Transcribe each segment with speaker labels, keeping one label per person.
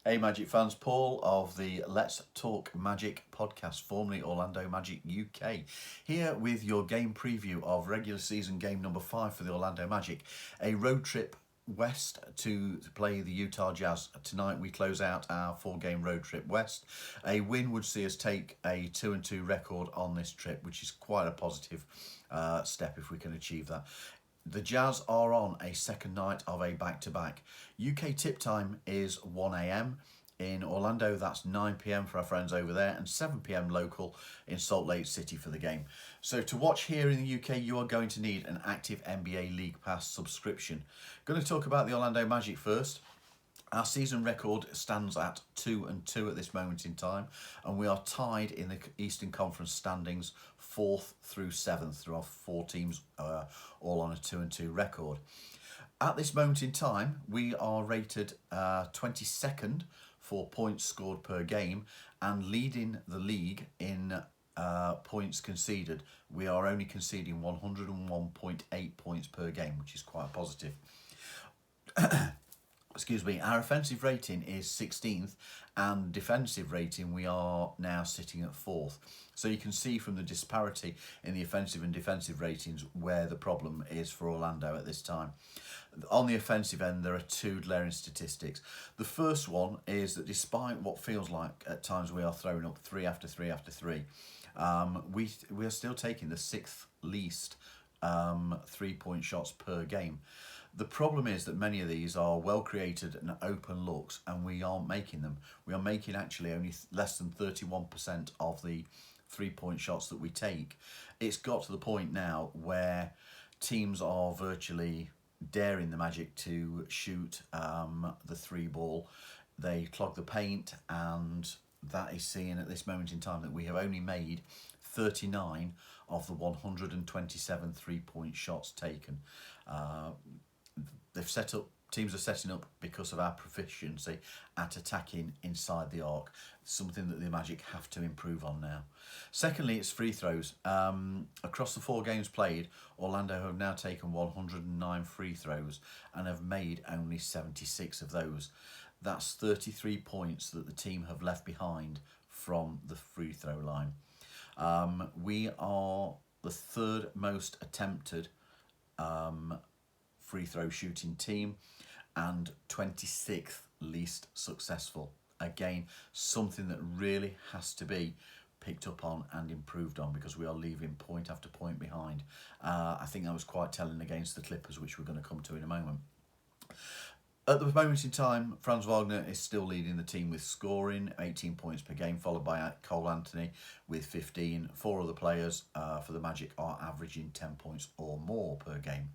Speaker 1: Hey Magic fans, Paul of the Let's Talk Magic podcast, formerly Orlando Magic UK, here with your game preview of regular season game number 5 for the Orlando Magic, a road trip west to play the Utah Jazz. Tonight we close out our 4-game road trip west. A win would see us take a 2-2 record on this trip, which is quite a positive step if we can achieve that. The Jazz are on a second night of a back-to-back. UK tip time is 1 a.m. In Orlando, that's 9 p.m. for our friends over there, and 7 p.m. local in Salt Lake City for the game. So to watch here in the UK, you are going to need an active NBA League Pass subscription. Going to talk about the Orlando Magic first. Our season record stands at 2-2 at this moment in time, and we are tied in the Eastern Conference standings 4th through 7th. There are 4 teams all on a 2-2 record. At this moment in time, we are rated 22nd for points scored per game and leading the league in points conceded. We are only conceding 101.8 points per game, which is quite positive. Excuse me, our offensive rating is 16th and defensive rating we are now sitting at 4th. So you can see from the disparity in the offensive and defensive ratings where the problem is for Orlando at this time. On the offensive end, there are 2 glaring statistics. The first one is that despite what feels like at times we are throwing up 3 after 3 after 3, we are still taking the 6th least 3-point shots per game. The problem is that many of these are well created and open looks, and we aren't making them. We are making actually only less than 31% of the 3-point shots that we take. It's got to the point now where teams are virtually daring the Magic to shoot the 3 ball. They clog the paint, and that is seen at this moment in time that we have only made 39 of the 127 3-point shots taken. Teams are setting up because of our proficiency at attacking inside the arc, something that the Magic have to improve on now. Secondly, it's free throws. Across the 4 games played, Orlando have now taken 109 free throws and have made only 76 of those. That's 33 points that the team have left behind from the free throw line. We are the 3rd most attempted free throw shooting team and 26th least successful. Again, something that really has to be picked up on and improved on because we are leaving point after point behind. I think that was quite telling against the Clippers, which we're going to come to in a moment. At the moment in time, Franz Wagner is still leading the team with scoring, 18 points per game, followed by Cole Anthony with 15. 4 other players for the Magic are averaging 10 points or more per game.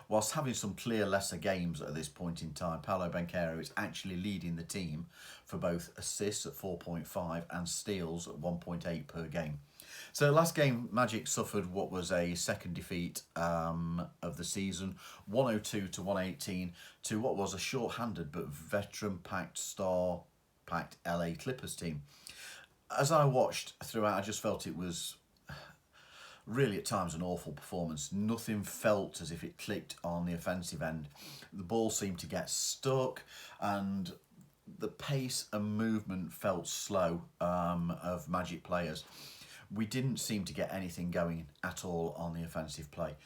Speaker 1: Whilst having some clear lesser games at this point in time, Paolo Banchero is actually leading the team for both assists at 4.5 and steals at 1.8 per game. So last game, Magic suffered what was a second defeat of the season, 102 to 118 to what was a short-handed but veteran-packed, star-packed LA Clippers team. As I watched throughout, I just felt it was really at times an awful performance. Nothing felt as if it clicked on the offensive end. The ball seemed to get stuck and the pace and movement felt slow of Magic players. We didn't seem to get anything going at all on the offensive play.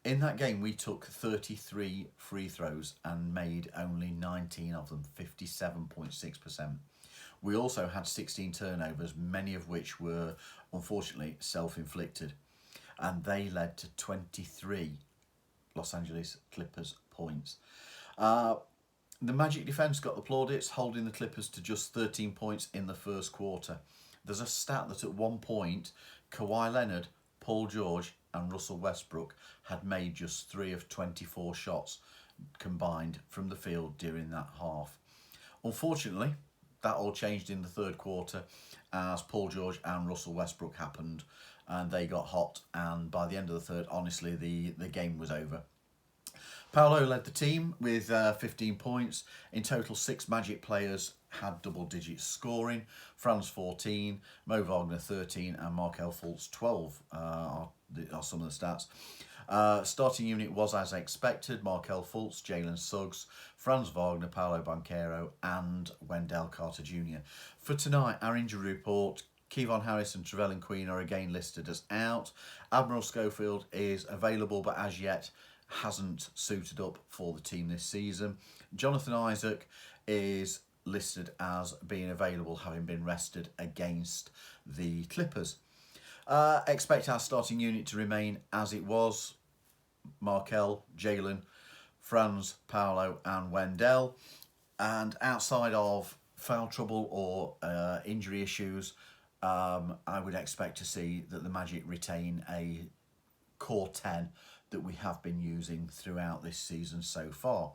Speaker 1: In that game, we took 33 free throws and made only 19 of them, 57.6%. We also had 16 turnovers, many of which were unfortunately self-inflicted, and they led to 23 Los Angeles Clippers points. The Magic defence got the plaudits, holding the Clippers to just 13 points in the first quarter. There's a stat that at one point, Kawhi Leonard, Paul George and Russell Westbrook had made just 3 of 24 shots combined from the field during that half. Unfortunately, that all changed in the third quarter as Paul George and Russell Westbrook happened and they got hot, and by the end of the third, honestly, the game was over. Paolo led the team with 15 points. In total, 6 Magic players had double-digit scoring. Franz 14, Mo Wagner 13 and Markelle Fultz 12 are some of the stats. Starting unit was as expected: Markel Fultz, Jalen Suggs, Franz Wagner, Paolo Banchero and Wendell Carter Jr. For tonight, our injury report: Kevon Harris and Trevelyan Queen are again listed as out. Admiral Schofield is available but as yet hasn't suited up for the team this season. Jonathan Isaac is listed as being available, having been rested against the Clippers. Expect our starting unit to remain as it was: Markel, Jalen, Franz, Paolo and Wendell. And outside of foul trouble or injury issues, I would expect to see that the Magic retain a core 10 that we have been using throughout this season so far.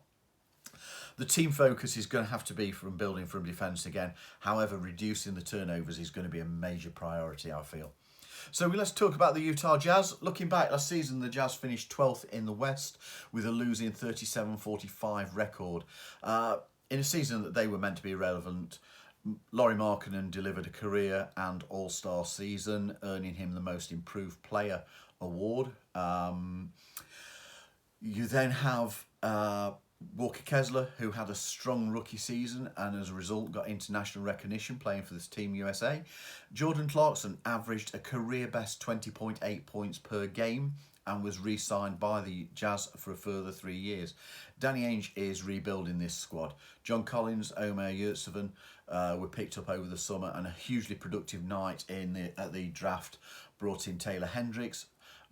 Speaker 1: The team focus is going to have to be from building from defence again. However, reducing the turnovers is going to be a major priority, I feel. So let's talk about the Utah Jazz. Looking back last season, the Jazz finished 12th in the West with a losing 37-45 record. In a season that they were meant to be irrelevant, Lauri Markkanen delivered a career and all-star season, earning him the Most Improved Player award. You then have Walker Kessler, who had a strong rookie season and as a result got international recognition playing for this Team USA. Jordan Clarkson averaged a career best 20.8 points per game and was re-signed by the Jazz for a further 3 years. Danny Ainge is rebuilding this squad. John Collins, Omer Yurtseven were picked up over the summer, and a hugely productive night at the draft brought in Taylor Hendricks,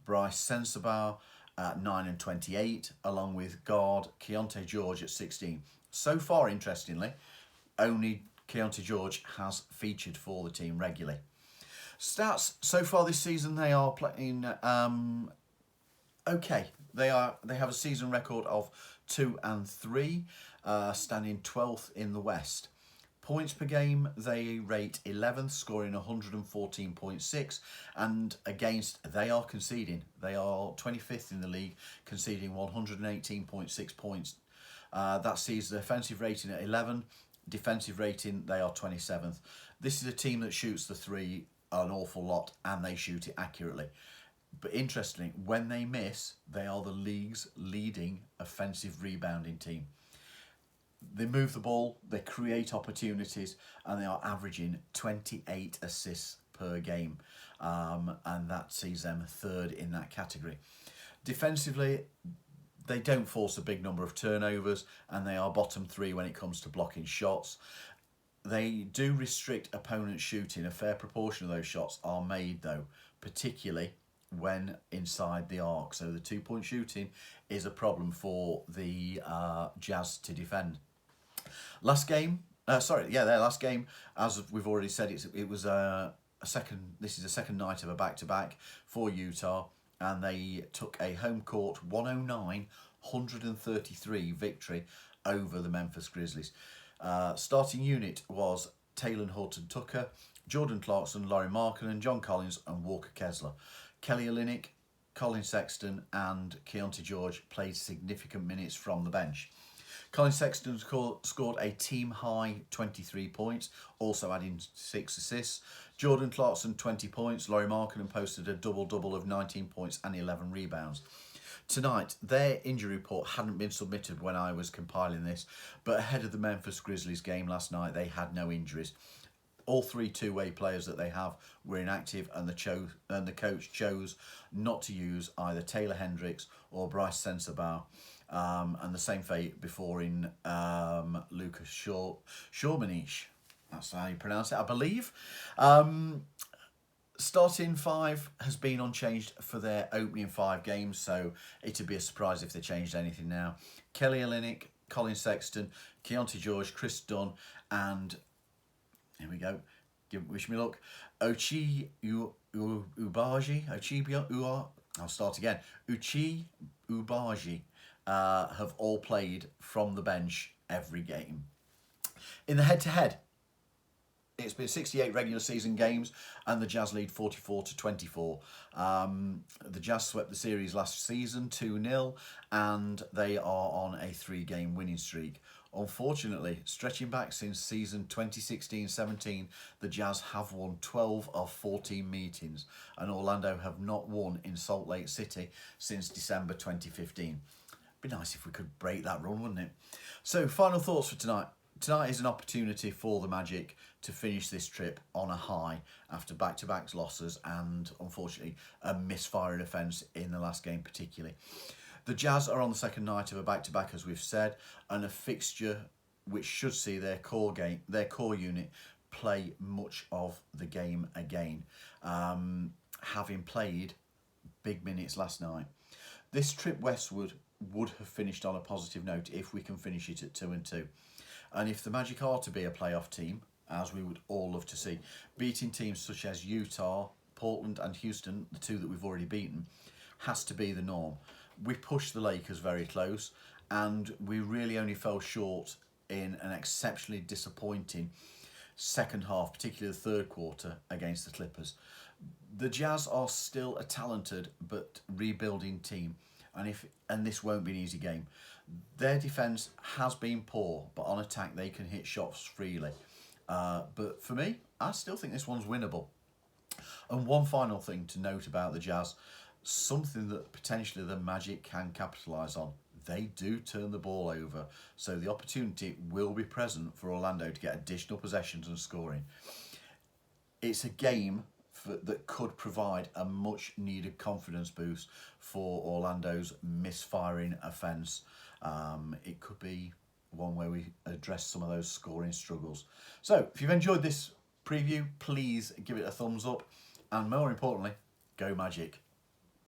Speaker 1: Bryce Sensabaugh at 9 and 28, along with guard Keontae George at 16. So far, interestingly, only Keontae George has featured for the team regularly. Stats so far this season: they are playing okay. They have a season record of 2 and 3, standing 12th in the West. Points per game, they rate 11th, scoring 114.6, and against, they are conceding. They are 25th in the league, conceding 118.6 points. That sees the offensive rating at 11, defensive rating, they are 27th. This is a team that shoots the three an awful lot, and they shoot it accurately. But interestingly, when they miss, they are the league's leading offensive rebounding team. They move the ball, they create opportunities, and they are averaging 28 assists per game. And that sees them third in that category. Defensively, they don't force a big number of turnovers, and they are bottom 3 when it comes to blocking shots. They do restrict opponent shooting. A fair proportion of those shots are made, though, particularly when inside the arc. So the 2-point shooting is a problem for the Jazz to defend. Last game, their last game, as we've already said, it was this is a second night of a back-to-back for Utah, and they took a home court 109-133 victory over the Memphis Grizzlies. Starting unit was Taylor Horton-Tucker, Jordan Clarkson, Lauri Markkanen, John Collins and Walker Kessler. Kelly Olynyk, Colin Sexton and Keontae George played significant minutes from the bench. Colin Sexton scored a team-high 23 points, also adding 6 assists. Jordan Clarkson, 20 points. Lauri Markkanen posted a double-double of 19 points and 11 rebounds. Tonight, their injury report hadn't been submitted when I was compiling this, but ahead of the Memphis Grizzlies game last night, they had no injuries. All 3 two-way players that they have were inactive, and the coach chose not to use either Taylor Hendricks or Bryce Sensabaugh. And the same fate before in Lucas Shormanish. That's how you pronounce it, I believe. Starting 5 has been unchanged for their opening 5 games, so it'd be a surprise if they changed anything now. Kelly Olynyk, Colin Sexton, Keontae George, Chris Dunn, and here we go. Wish me luck. Uche Ubaji have all played from the bench every game. In the head-to-head, it's been 68 regular season games and the Jazz lead 44-24. The Jazz swept the series last season 2-0 and they are on a 3-game winning streak. Unfortunately, stretching back since season 2016-17, the Jazz have won 12 of 14 meetings, and Orlando have not won in Salt Lake City since December 2015. Be nice if we could break that run, wouldn't it? So, final thoughts for tonight. Tonight is an opportunity for the Magic to finish this trip on a high after back-to-back losses and, unfortunately, a misfiring offence in the last game particularly. The Jazz are on the second night of a back-to-back, as we've said, and a fixture which should see their core unit play much of the game again, having played big minutes last night. This trip westward would have finished on a positive note if we can finish it at 2-2. And if the Magic are to be a playoff team, as we would all love to see, beating teams such as Utah, Portland and Houston, the two that we've already beaten, has to be the norm. We pushed the Lakers very close, and we really only fell short in an exceptionally disappointing second half, particularly the third quarter against the Clippers. The Jazz are still a talented but rebuilding team, and this won't be an easy game. Their defence has been poor, but on attack they can hit shots freely. But for me, I still think this one's winnable. And one final thing to note about the Jazz, something that potentially the Magic can capitalise on. They do turn the ball over, so the opportunity will be present for Orlando to get additional possessions and scoring. It's a game that could provide a much needed confidence boost for Orlando's misfiring offence. It could be one where we address some of those scoring struggles. So if you've enjoyed this preview, please give it a thumbs up, and more importantly, go Magic.